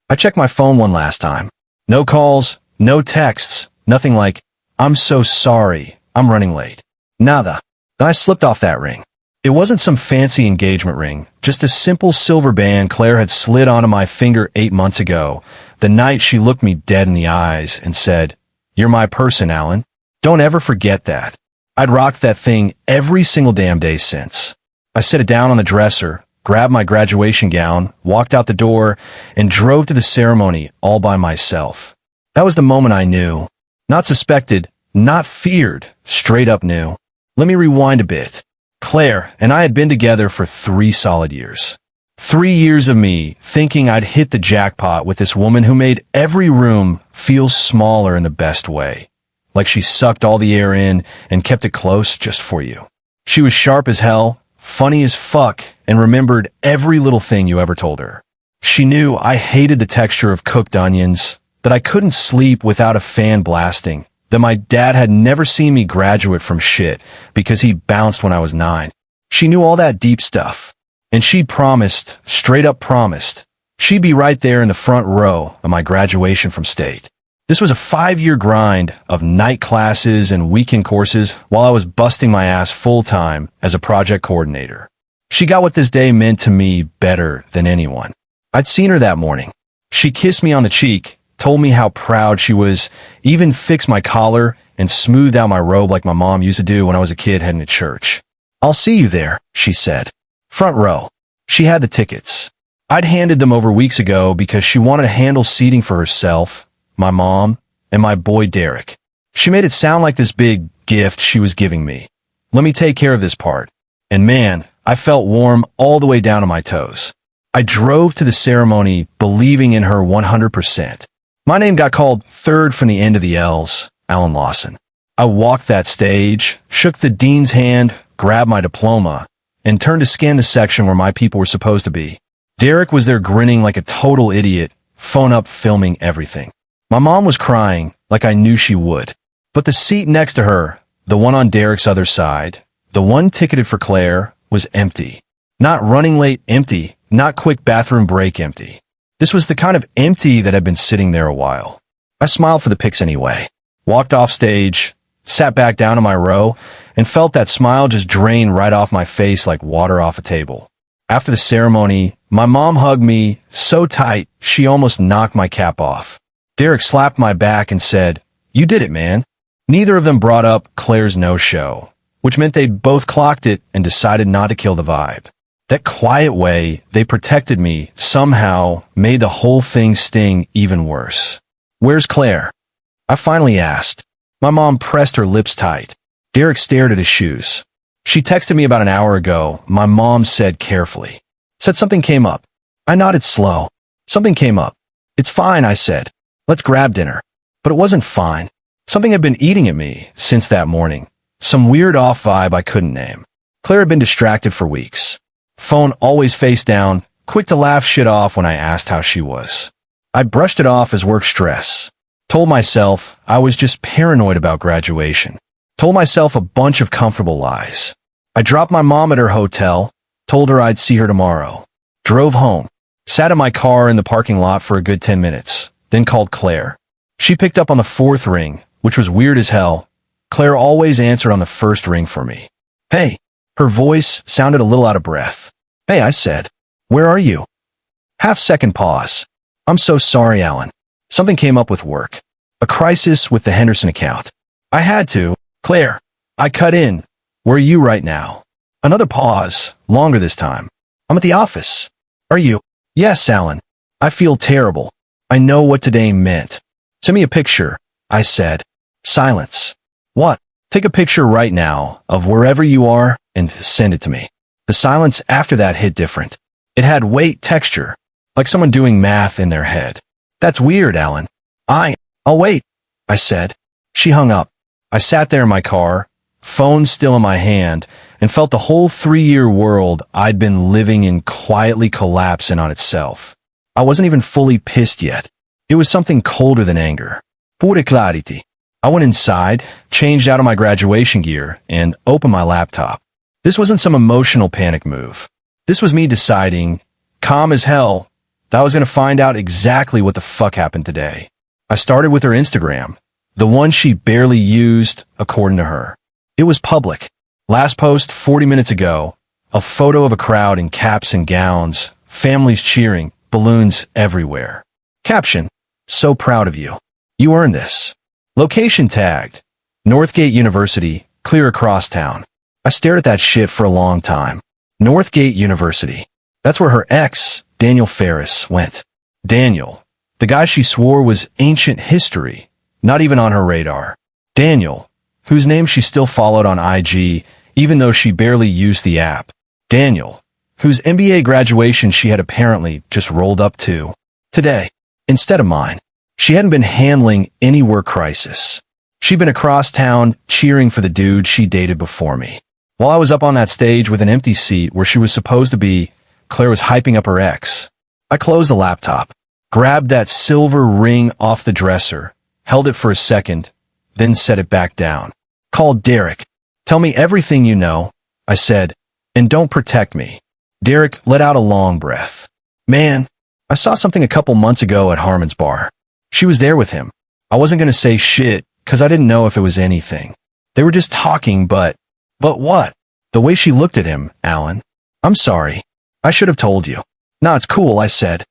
I checked my phone one last time. No calls, no texts, nothing like, "I'm so sorry, I'm running late." Nada. Then I slipped off that ring. It wasn't some fancy engagement ring, just a simple silver band Claire had slid onto my finger 8 months ago, the night she looked me dead in the eyes and said, "You're my person, Alan. Don't ever forget that." I'd rocked that thing every single damn day since. I set it down on the dresser, grabbed my graduation gown, walked out the door, and drove to the ceremony all by myself. That was the moment I knew. Not suspected, not feared, straight up knew. Let me rewind a bit. Claire and I had been together for 3 solid years. 3 years of me thinking I'd hit the jackpot with this woman who made every room feel smaller in the best way. Like she sucked all the air in and kept it close just for you. She was sharp as hell, funny as fuck, and remembered every little thing you ever told her. She knew I hated the texture of cooked onions, that I couldn't sleep without a fan blasting, that my dad had never seen me graduate from shit because he bounced when I was 9. She knew all that deep stuff. And she promised, straight up promised, she'd be right there in the front row of my graduation from state. This was a 5-year grind of night classes and weekend courses while I was busting my ass full-time as a project coordinator. She got what this day meant to me better than anyone. I'd seen her that morning. She kissed me on the cheek, told me how proud she was, even fixed my collar and smoothed out my robe like my mom used to do when I was a kid heading to church. "I'll see you there," she said. Front row. She had the tickets. I'd handed them over weeks ago because she wanted to handle seating for herself, my mom, and my boy Derek. She made it sound like this big gift she was giving me. Let me take care of this part. And man, I felt warm all the way down to my toes. I drove to the ceremony believing in her 100%. My name got called third from the end of the L's, Alan Lawson. I walked that stage, shook the dean's hand, grabbed my diploma, and turned to scan the section where my people were supposed to be. Derek was there grinning like a total idiot, phone up filming everything. My mom was crying, like I knew she would. But the seat next to her, the one on Derek's other side, the one ticketed for Claire, was empty. Not running late empty, not quick bathroom break empty. This was the kind of empty that had been sitting there a while. I smiled for the pics anyway, walked off stage, sat back down in my row, and felt that smile just drain right off my face like water off a table. After the ceremony, my mom hugged me so tight she almost knocked my cap off. Derek slapped my back and said, "You did it, man." Neither of them brought up Claire's no-show, which meant they'd both clocked it and decided not to kill the vibe. That quiet way they protected me somehow made the whole thing sting even worse. "Where's Claire?" I finally asked. My mom pressed her lips tight. Derek stared at his shoes. "She texted me about an hour ago," my mom said carefully. "Said something came up." I nodded slow. "Something came up." "It's fine," I said. "Let's grab dinner." But it wasn't fine. Something had been eating at me since that morning. Some weird off vibe I couldn't name. Claire had been distracted for weeks. Phone always face down, quick to laugh shit off when I asked how she was. I brushed it off as work stress. Told myself I was just paranoid about graduation. Told myself a bunch of comfortable lies. I dropped my mom at her hotel, told her I'd see her tomorrow. Drove home. Sat in my car in the parking lot for a good 10 minutes, then called Claire. She picked up on the 4th ring, which was weird as hell. Claire always answered on the 1st ring for me. "Hey." Her voice sounded a little out of breath. "Hey," I said. "Where are you?" Half-second pause. "I'm so sorry, Alan. Something came up with work. A crisis with the Henderson account. I had to." "Claire." I cut in. "Where are you right now?" Another pause, longer this time. "I'm at the office." "Are you?" "Yes, Alan. I feel terrible. I know what today meant." "Send me a picture," I said. Silence. "What?" "Take a picture right now of wherever you are and send it to me." The silence after that hit different. It had weight, texture, like someone doing math in their head. "That's weird, Alan." I'll wait," I said. She hung up. I sat there in my car, phone still in my hand, and felt the whole 3-year world I'd been living in quietly collapsing on itself. I wasn't even fully pissed yet. It was something colder than anger. Pure clarity. I went inside, changed out of my graduation gear, and opened my laptop. This wasn't some emotional panic move. This was me deciding, calm as hell, that I was going to find out exactly what the fuck happened today. I started with her Instagram, the one she barely used, according to her. It was public. Last post 40 minutes ago, a photo of a crowd in caps and gowns, families cheering, balloons everywhere. Caption, so proud of you. You earned this. Location tagged, Northgate University, clear across town. I stared at that shit for a long time. Northgate University. That's where her ex, Daniel Ferris, went. Daniel, the guy she swore was ancient history, not even on her radar. Daniel, whose name she still followed on IG, even though she barely used the app. Daniel, whose MBA graduation she had apparently just rolled up to. Today, instead of mine, she hadn't been handling any work crisis. She'd been across town cheering for the dude she dated before me. While I was up on that stage with an empty seat where she was supposed to be, Claire was hyping up her ex. I closed the laptop, grabbed that silver ring off the dresser, held it for a second, then set it back down. Called Derek. Tell me everything you know, I said, and don't protect me. Derek let out a long breath. Man, I saw something a couple months ago at Harmon's bar. She was there with him. I wasn't going to say shit, because I didn't know if it was anything. They were just talking, but what? The way she looked at him, Alan. I'm sorry. I should have told you. Nah, it's cool, I said.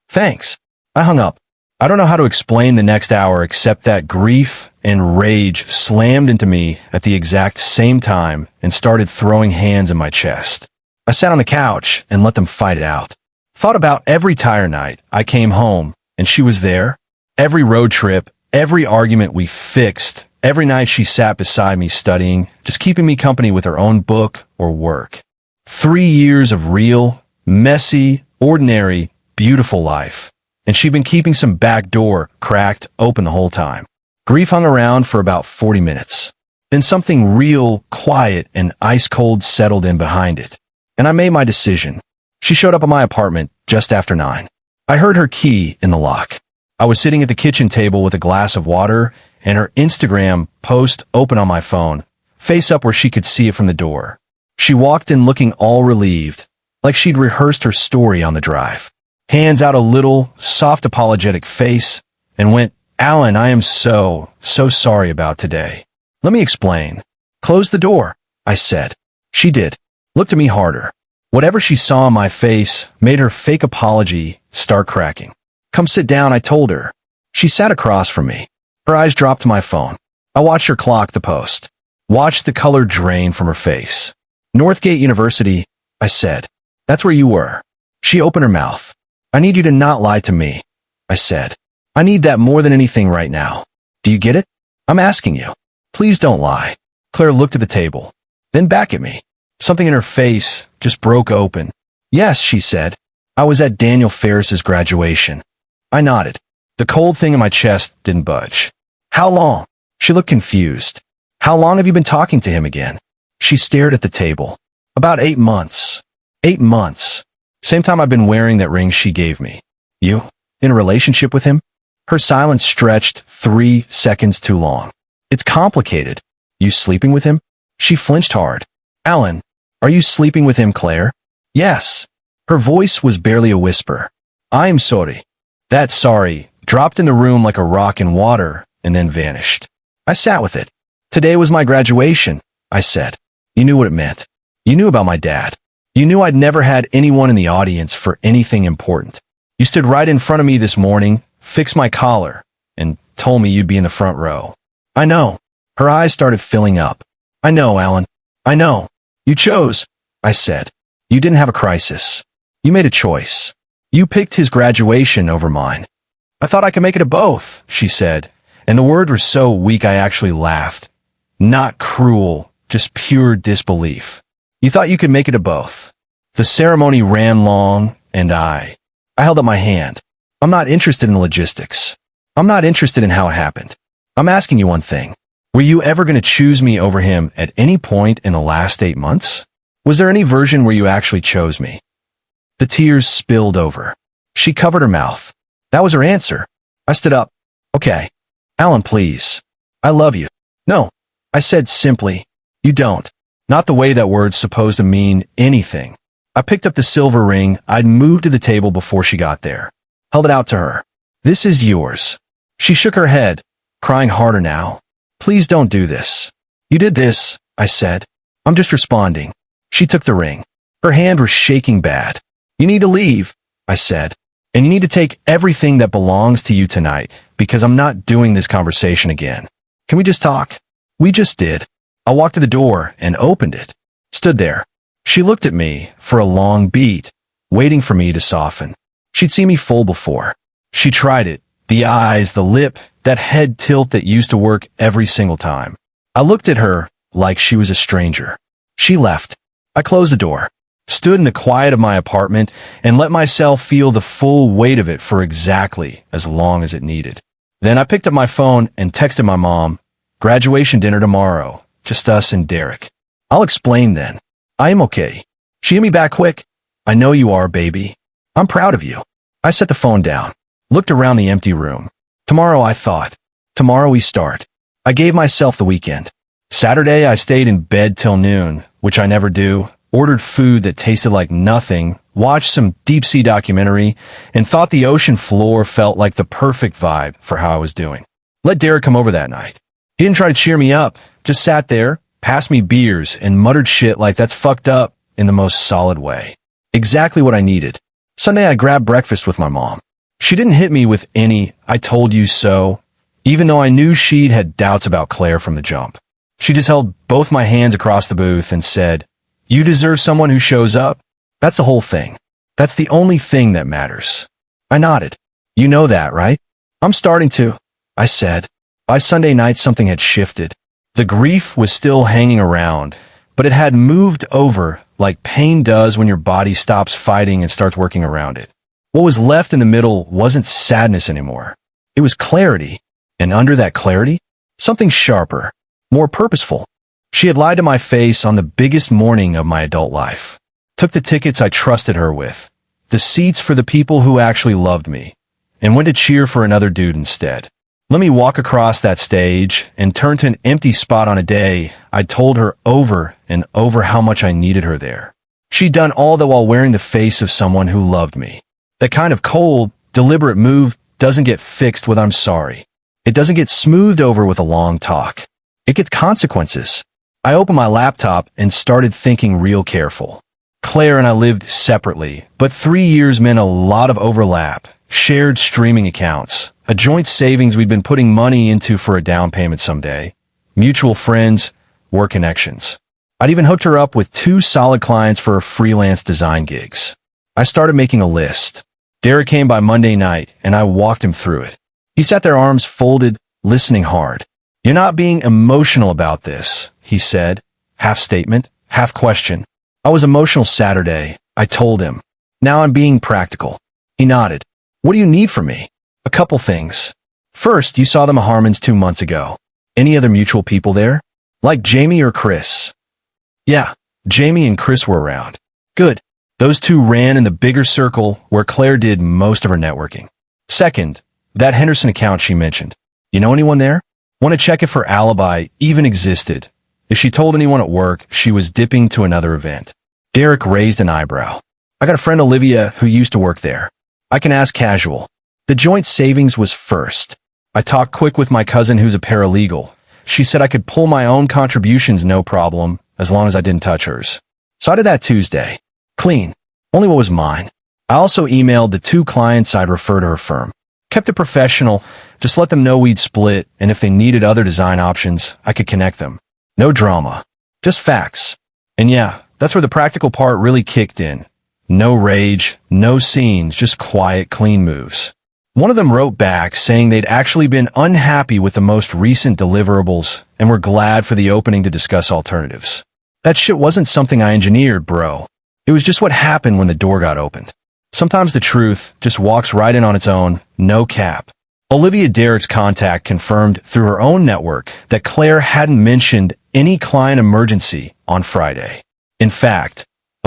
Thanks. I hung up. I don't know how to explain the next hour except that grief and rage slammed into me at the exact same time and started throwing hands in my chest. I sat on the couch and let them fight it out. Thought about every tire night I came home and she was there. Every road trip, every argument we fixed, every night she sat beside me studying, just keeping me company with her own book or work. 3 years of real, messy, ordinary, beautiful life. And she'd been keeping some back door cracked open the whole time. Grief hung around for about 40 minutes. Then something real, quiet, and ice-cold settled in behind it. And I made my decision. She showed up at my apartment just after 9. I heard her key in the lock. I was sitting at the kitchen table with a glass of water and her Instagram post open on my phone, face up where she could see it from the door. She walked in looking all relieved, like she'd rehearsed her story on the drive. Hands out a little, soft apologetic face, and went, Alan, I am so sorry about today. Let me explain. Close the door, I said. She did. Looked at me harder. Whatever she saw on my face made her fake apology start cracking. Come sit down, I told her. She sat across from me. Her eyes dropped to my phone. I watched her clock the post. Watched the color drain from her face. Northgate University, I said. That's where you were. She opened her mouth. I need you to not lie to me, I said. I need that more than anything right now. Do you get it? I'm asking you. Please don't lie. Claire looked at the table, then back at me. Something in her face just broke open. Yes, she said. I was at Daniel Ferris's graduation. I nodded. The cold thing in my chest didn't budge. How long? She looked confused. How long have you been talking to him again? She stared at the table. About 8 months. 8 months. Same time I've been wearing that ring she gave me. You? In a relationship with him? Her silence stretched 3 seconds too long. It's complicated. You sleeping with him? She flinched hard. Alan, are you sleeping with him, Claire? Yes. Her voice was barely a whisper. I'm sorry. That sorry dropped in the room like a rock in water and then vanished. I sat with it. Today was my graduation, I said. You knew what it meant. You knew about my dad. You knew I'd never had anyone in the audience for anything important. You stood right in front of me this morning, fixed my collar, and told me you'd be in the front row. I know. Her eyes started filling up. I know, Alan. I know. You chose, I said. You didn't have a crisis. You made a choice. You picked his graduation over mine. I thought I could make it a both, she said, and the words were so weak I actually laughed. Not cruel, just pure disbelief. You thought you could make it a both. The ceremony ran long, and I held up my hand. I'm not interested in the logistics. I'm not interested in how it happened. I'm asking you one thing. Were you ever going to choose me over him at any point in the last 8 months? Was there any version where you actually chose me? The tears spilled over. She covered her mouth. That was her answer. I stood up. Okay. Alan, please. I love you. No. I said simply, you don't. Not the way that word's supposed to mean anything. I picked up the silver ring I'd moved to the table before she got there. Held it out to her. "This is yours." She shook her head, crying harder now. "Please don't do this." "You did this," I said. "I'm just responding." She took the ring. Her hand was shaking bad. "You need to leave," I said. "And you need to take everything that belongs to you tonight, because I'm not doing this conversation again. Can we just talk?" We just did. I walked to the door and opened it. Stood there. She looked at me for a long beat, waiting for me to soften. She'd seen me full before. She tried it. The eyes, the lip, that head tilt that used to work every single time. I looked at her like she was a stranger. She left. I closed the door, stood in the quiet of my apartment, and let myself feel the full weight of it for exactly as long as it needed. Then I picked up my phone and texted my mom, "Graduation dinner tomorrow, just us and Derek." "I'll explain then. I am okay." She hit me back quick. "I know you are, baby. I'm proud of you." I set the phone down, looked around the empty room. Tomorrow, I thought. Tomorrow we start. I gave myself the weekend. Saturday, I stayed in bed till noon, which I never do, ordered food that tasted like nothing, watched some deep-sea documentary, and thought the ocean floor felt like the perfect vibe for how I was doing. Let Derek come over that night. He didn't try to cheer me up, just sat there, passed me beers, and muttered shit like "that's fucked up" in the most solid way. Exactly what I needed. Sunday, I grabbed breakfast with my mom. She didn't hit me with any "I told you so," even though I knew she'd had doubts about Claire from the jump. She just held both my hands across the booth and said, "You deserve someone who shows up. That's the whole thing. That's the only thing that matters." I nodded. "You know that, right?" "I'm starting to," I said. By Sunday night, something had shifted. The grief was still hanging around, but it had moved over like pain does when your body stops fighting and starts working around it. What was left in the middle wasn't sadness anymore. It was clarity, and under that clarity, something sharper, more purposeful. She had lied to my face on the biggest morning of my adult life. Took the tickets I trusted her with, the seats for the people who actually loved me, and went to cheer for another dude instead. Let me walk across that stage and turn to an empty spot on a day I'd told her over and over how much I needed her there. She'd done all that while wearing the face of someone who loved me. That kind of cold, deliberate move doesn't get fixed with "I'm sorry." It doesn't get smoothed over with a long talk. It gets consequences. I opened my laptop and started thinking real careful. Claire and I lived separately, but 3 years meant a lot of overlap, shared streaming accounts, a joint savings we'd been putting money into for a down payment someday, mutual friends, work connections. I'd even hooked her up with 2 solid clients for her freelance design gigs. I started making a list. Derek came by Monday night, and I walked him through it. He sat there, arms folded, listening hard. "You're not being emotional about this," he said, half statement, half question. I was emotional Saturday, I told him. Now I'm being practical. He nodded. "What do you need from me?" "A couple things. First, you saw the Maharmans 2 months ago. Any other mutual people there? Like Jamie or Chris?" "Yeah, Jamie and Chris were around." "Good. Those 2 ran in the bigger circle where Claire did most of her networking." "Second, that Henderson account she mentioned. You know anyone there? Want to check if her alibi even existed. If she told anyone at work she was dipping to another event." Derek raised an eyebrow. "I got a friend, Olivia, who used to work there. I can ask casual." The joint savings was first. I talked quick with my cousin who's a paralegal. She said I could pull my own contributions no problem, as long as I didn't touch hers. So I did that Tuesday. Clean. Only what was mine. I also emailed the 2 clients I'd referred to her firm. Kept it professional, just let them know we'd split, and if they needed other design options, I could connect them. No drama. Just facts. And yeah, that's where the practical part really kicked in. No rage, no scenes, just quiet, clean moves. One of them wrote back saying they'd actually been unhappy with the most recent deliverables and were glad for the opening to discuss alternatives. That shit wasn't something I engineered, bro. It was just what happened when the door got opened. Sometimes the truth just walks right in on its own, no cap. Olivia, Derek's contact, confirmed through her own network that Claire hadn't mentioned any client emergency on Friday. In fact,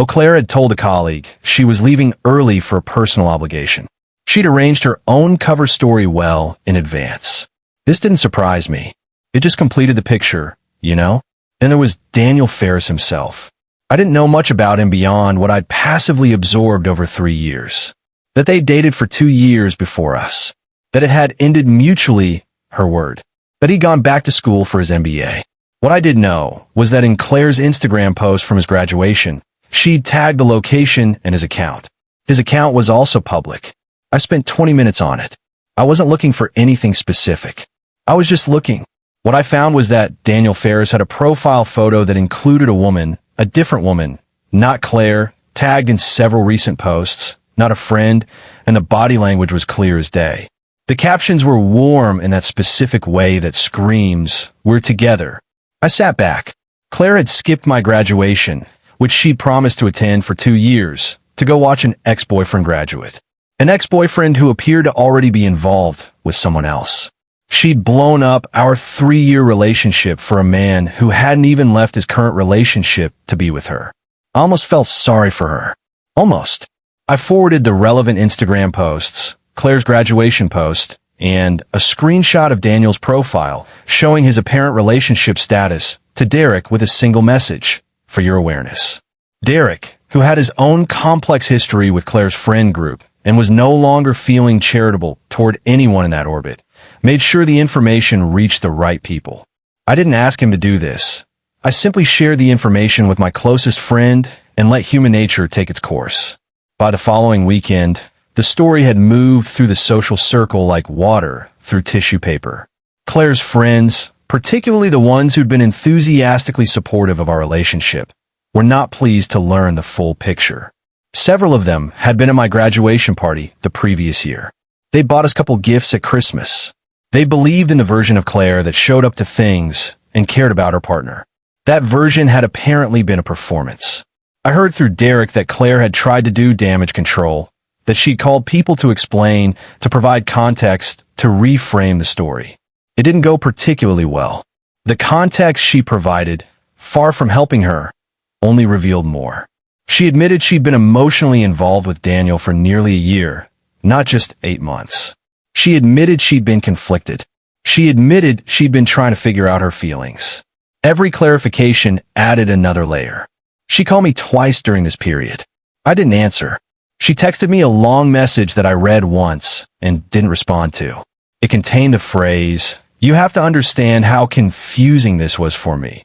Claire had told a colleague she was leaving early for a personal obligation. She'd arranged her own cover story well in advance. This didn't surprise me. It just completed the picture, you know? Then there was Daniel Ferris himself. I didn't know much about him beyond what I'd passively absorbed over 3 years. That they dated for 2 years before us. That it had ended mutually, her word. That he'd gone back to school for his MBA. What I did know was that in Claire's Instagram post from his graduation, she'd tagged the location and his account. His account was also public. I spent 20 minutes on it. I wasn't looking for anything specific. I was just looking. What I found was that Daniel Ferris had a profile photo that included a woman, a different woman, not Claire, tagged in several recent posts, not a friend, and the body language was clear as day. The captions were warm in that specific way that screams, "We're together." I sat back. Claire had skipped my graduation, which she'd promised to attend for 2 years, to go watch an ex-boyfriend graduate. An ex-boyfriend who appeared to already be involved with someone else. She'd blown up our 3-year relationship for a man who hadn't even left his current relationship to be with her. I almost felt sorry for her. Almost. I forwarded the relevant Instagram posts, Claire's graduation post, and a screenshot of Daniel's profile showing his apparent relationship status to Derek with a single message, for your awareness. Derek, who had his own complex history with Claire's friend group and was no longer feeling charitable toward anyone in that orbit, made sure the information reached the right people. I didn't ask him to do this. I simply shared the information with my closest friend and let human nature take its course. By the following weekend, the story had moved through the social circle like water through tissue paper. Claire's friends, particularly the ones who'd been enthusiastically supportive of our relationship, were not pleased to learn the full picture. Several of them had been at my graduation party the previous year. They bought us a couple gifts at Christmas. They believed in the version of Claire that showed up to things and cared about her partner. That version had apparently been a performance. I heard through Derek that Claire had tried to do damage control, that she'd called people to explain, to provide context, to reframe the story. It didn't go particularly well. The context she provided, far from helping her, only revealed more. She admitted she'd been emotionally involved with Daniel for nearly a year, not just 8 months. She admitted she'd been conflicted. She admitted she'd been trying to figure out her feelings. Every clarification added another layer. She called me twice during this period. I didn't answer. She texted me a long message that I read once and didn't respond to. It contained the phrase, "You have to understand how confusing this was for me,"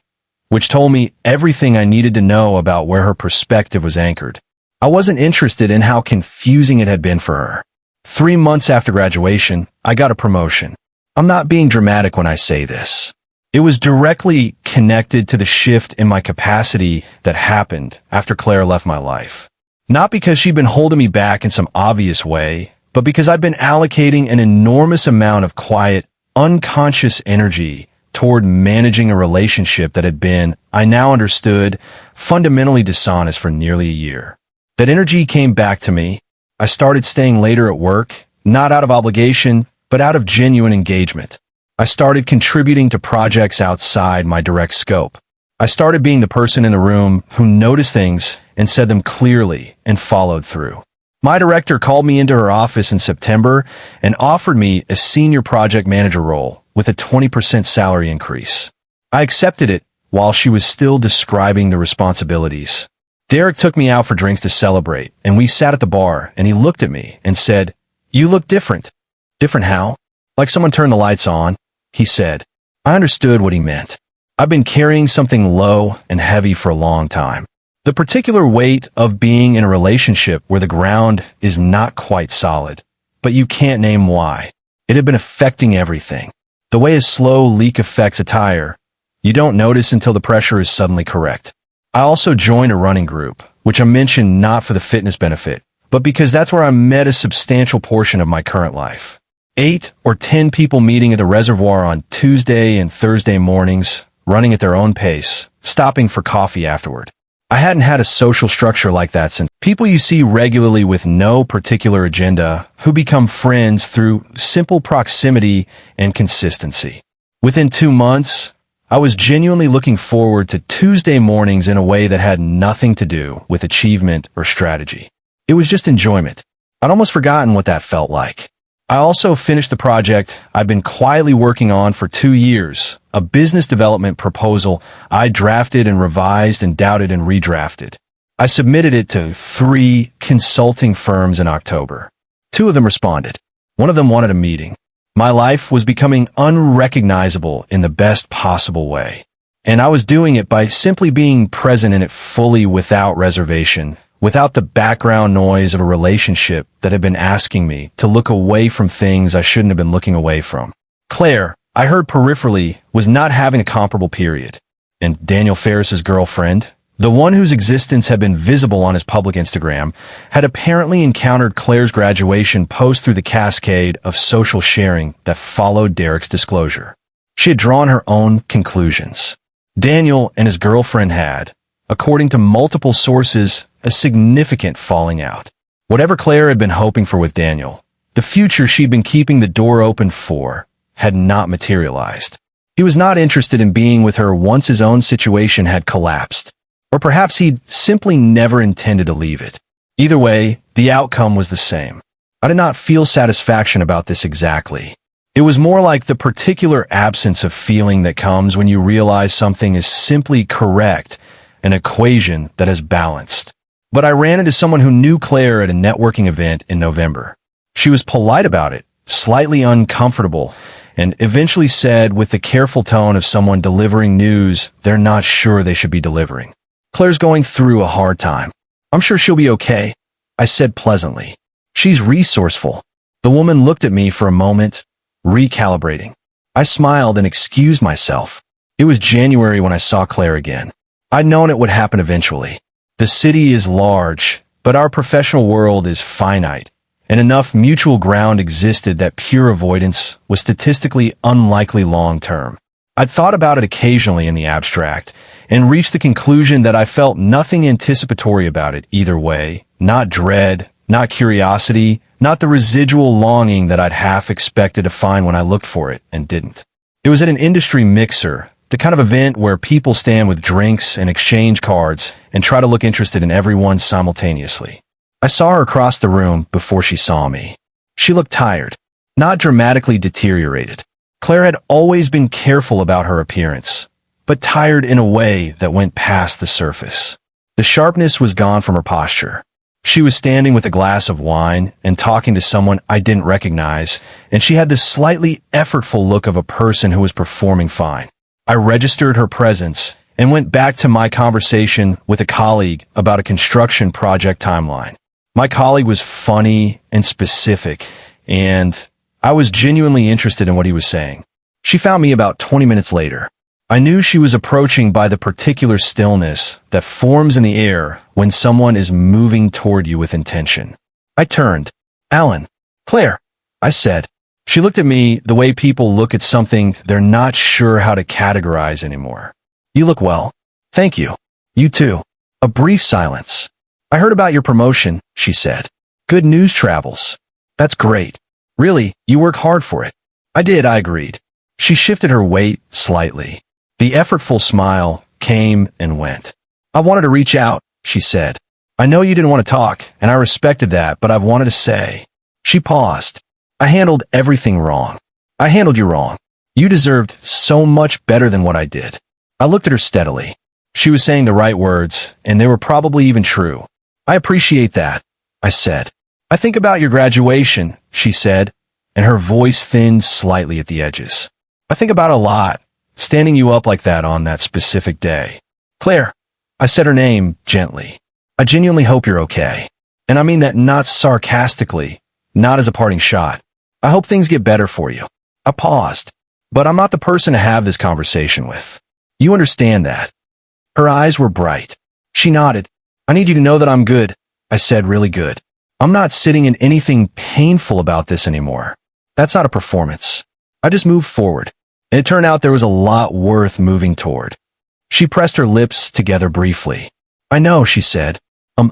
which told me everything I needed to know about where her perspective was anchored. I wasn't interested in how confusing it had been for her. 3 months after graduation, I got a promotion. I'm not being dramatic when I say this. It was directly connected to the shift in my capacity that happened after Claire left my life. Not because she'd been holding me back in some obvious way, but because I've been allocating an enormous amount of quiet, unconscious energy toward managing a relationship that had been, I now understood, fundamentally dishonest for nearly a year. That energy came back to me. I started staying later at work, not out of obligation, but out of genuine engagement. I started contributing to projects outside my direct scope. I started being the person in the room who noticed things and said them clearly and followed through. My director called me into her office in September and offered me a senior project manager role with a 20% salary increase. I accepted it while she was still describing the responsibilities. Derek took me out for drinks to celebrate, and we sat at the bar, and he looked at me and said, "You look different." "Different how?" "Like someone turned the lights on," he said. I understood what he meant. I've been carrying something low and heavy for a long time. The particular weight of being in a relationship where the ground is not quite solid, but you can't name why. It had been affecting everything. The way a slow leak affects a tire, you don't notice until the pressure is suddenly correct. I also joined a running group, which I mentioned not for the fitness benefit, but because that's where I met a substantial portion of my current life. 8 or 10 people meeting at the reservoir on Tuesday and Thursday mornings, running at their own pace, stopping for coffee afterward. I hadn't had a social structure like that since. People you see regularly with no particular agenda, who become friends through simple proximity and consistency. Within 2 months, I was genuinely looking forward to Tuesday mornings in a way that had nothing to do with achievement or strategy. It was just enjoyment. I'd almost forgotten what that felt like. I also finished the project I'd been quietly working on for 2 years, a business development proposal I drafted and revised and doubted and redrafted. I submitted it to 3 consulting firms in October. 2 of them responded. One of them wanted a meeting. My life was becoming unrecognizable in the best possible way. And I was doing it by simply being present in it fully without reservation, without the background noise of a relationship that had been asking me to look away from things I shouldn't have been looking away from. Claire, I heard peripherally, was not having a comparable period. And Daniel Ferris's girlfriend, the one whose existence had been visible on his public Instagram, had apparently encountered Claire's graduation post through the cascade of social sharing that followed Derek's disclosure. She had drawn her own conclusions. Daniel and his girlfriend had, according to multiple sources, a significant falling out. Whatever Claire had been hoping for with Daniel, the future she'd been keeping the door open for, had not materialized. He was not interested in being with her once his own situation had collapsed. Or perhaps he'd simply never intended to leave it. Either way, the outcome was the same. I did not feel satisfaction about this exactly. It was more like the particular absence of feeling that comes when you realize something is simply correct, an equation that is balanced. But I ran into someone who knew Claire at a networking event in November. She was polite about it, slightly uncomfortable, and eventually said with the careful tone of someone delivering news they're not sure they should be delivering. Claire's going through a hard time. I'm sure she'll be okay, I said pleasantly. She's resourceful. The woman looked at me for a moment, recalibrating. I smiled and excused myself. It was January when I saw Claire again. I'd known it would happen eventually. The city is large, but our professional world is finite, and enough mutual ground existed that pure avoidance was statistically unlikely long-term. I'd thought about it occasionally in the abstract, and reached the conclusion that I felt nothing anticipatory about it either way, not dread, not curiosity, not the residual longing that I'd half expected to find when I looked for it and didn't. It was at an industry mixer, the kind of event where people stand with drinks and exchange cards and try to look interested in everyone simultaneously. I saw her across the room before she saw me. She looked tired, not dramatically deteriorated. Claire had always been careful about her appearance, but tired in a way that went past the surface. The sharpness was gone from her posture. She was standing with a glass of wine and talking to someone I didn't recognize, and she had the slightly effortful look of a person who was performing fine. I registered her presence and went back to my conversation with a colleague about a construction project timeline. My colleague was funny and specific, and I was genuinely interested in what he was saying. She found me about 20 minutes later. I knew she was approaching by the particular stillness that forms in the air when someone is moving toward you with intention. I turned. "Alan." "Claire," I said. She looked at me the way people look at something they're not sure how to categorize anymore. "You look well." "Thank you. You too." A brief silence. "I heard about your promotion," she said. "Good news travels." "That's great. Really, you work hard for it." "I did," I agreed. She shifted her weight slightly. The effortful smile came and went. "I wanted to reach out," she said. "I know you didn't want to talk, and I respected that, but I've wanted to say." She paused. "I handled everything wrong. I handled you wrong. You deserved so much better than what I did." I looked at her steadily. She was saying the right words, and they were probably even true. "I appreciate that," I said. "I think about your graduation," she said, and her voice thinned slightly at the edges. "I think about it a lot, standing you up like that on that specific day." "Claire," I said her name gently. "I genuinely hope you're okay. And I mean that not sarcastically, not as a parting shot. I hope things get better for you." I paused. "But I'm not the person to have this conversation with. You understand that." Her eyes were bright. She nodded. "I need you to know that I'm good," I said, "really good. I'm not sitting in anything painful about this anymore. That's not a performance. I just moved forward. And it turned out there was a lot worth moving toward." She pressed her lips together briefly. "I know," she said.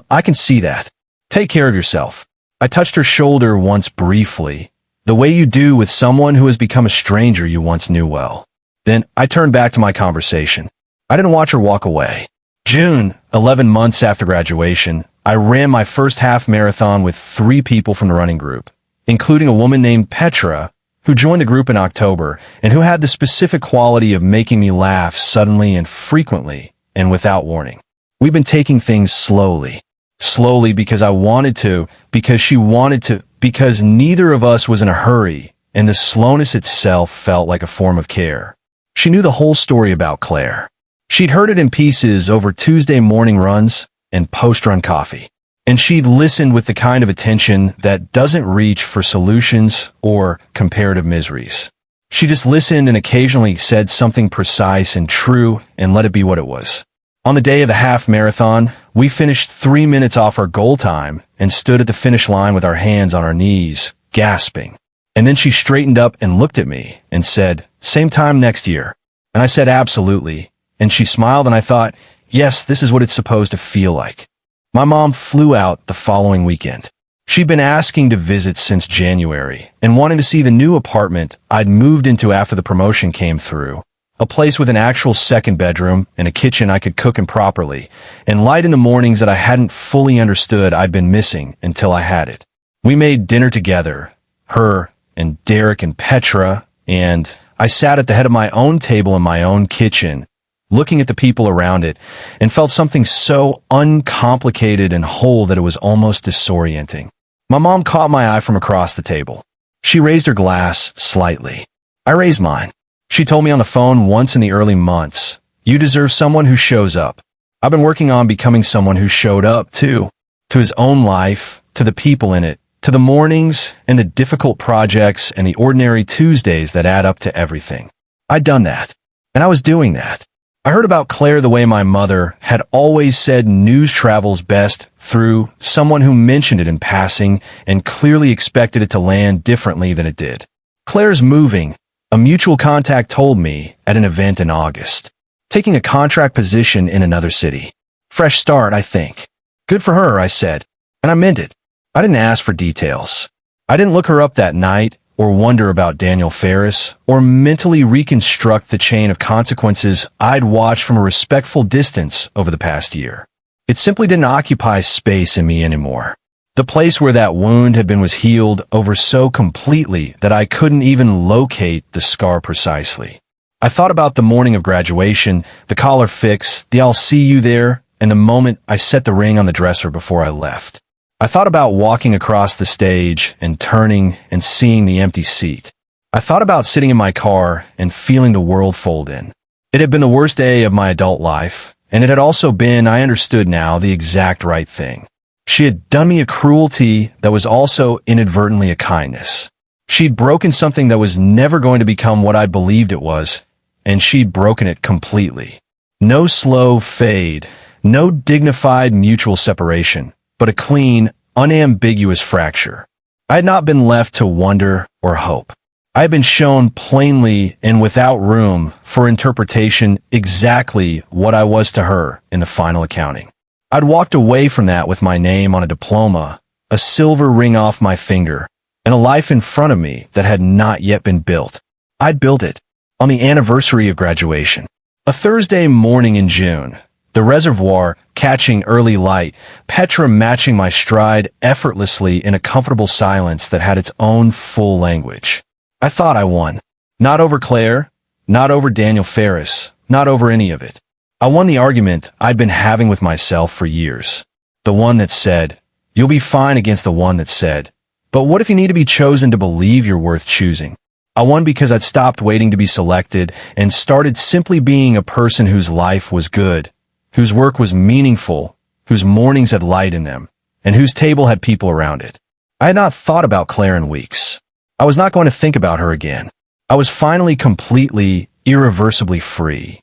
I can see that. Take care of yourself." I touched her shoulder once briefly, the way you do with someone who has become a stranger you once knew well. Then I turned back to my conversation. I didn't watch her walk away. June, 11 months after graduation, I ran my first half marathon with 3 people from the running group. including a woman named Petra, who joined the group in October and who had the specific quality of making me laugh suddenly and frequently and without warning. We've been taking things slowly. Slowly because I wanted to, because she wanted to, because neither of us was in a hurry, and the slowness itself felt like a form of care. She knew the whole story about Claire. She'd heard it in pieces over Tuesday morning runs and post-run coffee. And she'd listened with the kind of attention that doesn't reach for solutions or comparative miseries. She just listened and occasionally said something precise and true and let it be what it was. On the day of the half marathon, we finished 3 minutes off our goal time and stood at the finish line with our hands on our knees, gasping. And then she straightened up and looked at me and said, "Same time next year." And I said, "Absolutely." And she smiled and I thought, yes, this is what it's supposed to feel like. My mom flew out the following weekend. She'd been asking to visit since January and wanting to see the new apartment I'd moved into after the promotion came through. A place with an actual second bedroom and a kitchen I could cook in properly, and light in the mornings that I hadn't fully understood I'd been missing until I had it. We made dinner together, her and Derek and Petra, and I sat at the head of my own table in my own kitchen, looking at the people around it, and felt something so uncomplicated and whole that it was almost disorienting. My mom caught my eye from across the table. She raised her glass slightly. I raised mine. She told me on the phone once in the early months, "You deserve someone who shows up." I've been working on becoming someone who showed up, too. To his own life, to the people in it, to the mornings and the difficult projects and the ordinary Tuesdays that add up to everything. I'd done that, and I was doing that. I heard about Claire the way my mother had always said news travels best through someone who mentioned it in passing and clearly expected it to land differently than it did. Claire's moving, a mutual contact told me at an event in August. Taking a contract position in another city. Fresh start, I think. Good for her, I said, and I meant it. I didn't ask for details. I didn't look her up that night or wonder about Daniel Ferris, or mentally reconstruct the chain of consequences I'd watched from a respectful distance over the past year. It simply didn't occupy space in me anymore. The place where that wound had been was healed over so completely that I couldn't even locate the scar precisely. I thought about the morning of graduation, the collar fix, the "I'll see you there," and the moment I set the ring on the dresser before I left. I thought about walking across the stage and turning and seeing the empty seat. I thought about sitting in my car and feeling the world fold in. It had been the worst day of my adult life, and it had also been, I understood now, the exact right thing. She had done me a cruelty that was also inadvertently a kindness. She'd broken something that was never going to become what I believed it was, and she'd broken it completely. No slow fade, no dignified mutual separation, but a clean, unambiguous fracture. I had not been left to wonder or hope. I had been shown plainly and without room for interpretation exactly what I was to her in the final accounting. I'd walked away from that with my name on a diploma, a silver ring off my finger, and a life in front of me that had not yet been built. I'd built it on the anniversary of graduation. A Thursday morning in June, the reservoir catching early light, Petra matching my stride effortlessly in a comfortable silence that had its own full language. I thought I won. Not over Claire, not over Daniel Ferris, not over any of it. I won the argument I'd been having with myself for years. The one that said, "You'll be fine," against the one that said, "But what if you need to be chosen to believe you're worth choosing?" I won because I'd stopped waiting to be selected and started simply being a person whose life was good, whose work was meaningful, whose mornings had light in them, and whose table had people around it. I had not thought about Claire in weeks. I was not going to think about her again. I was finally completely, irreversibly free.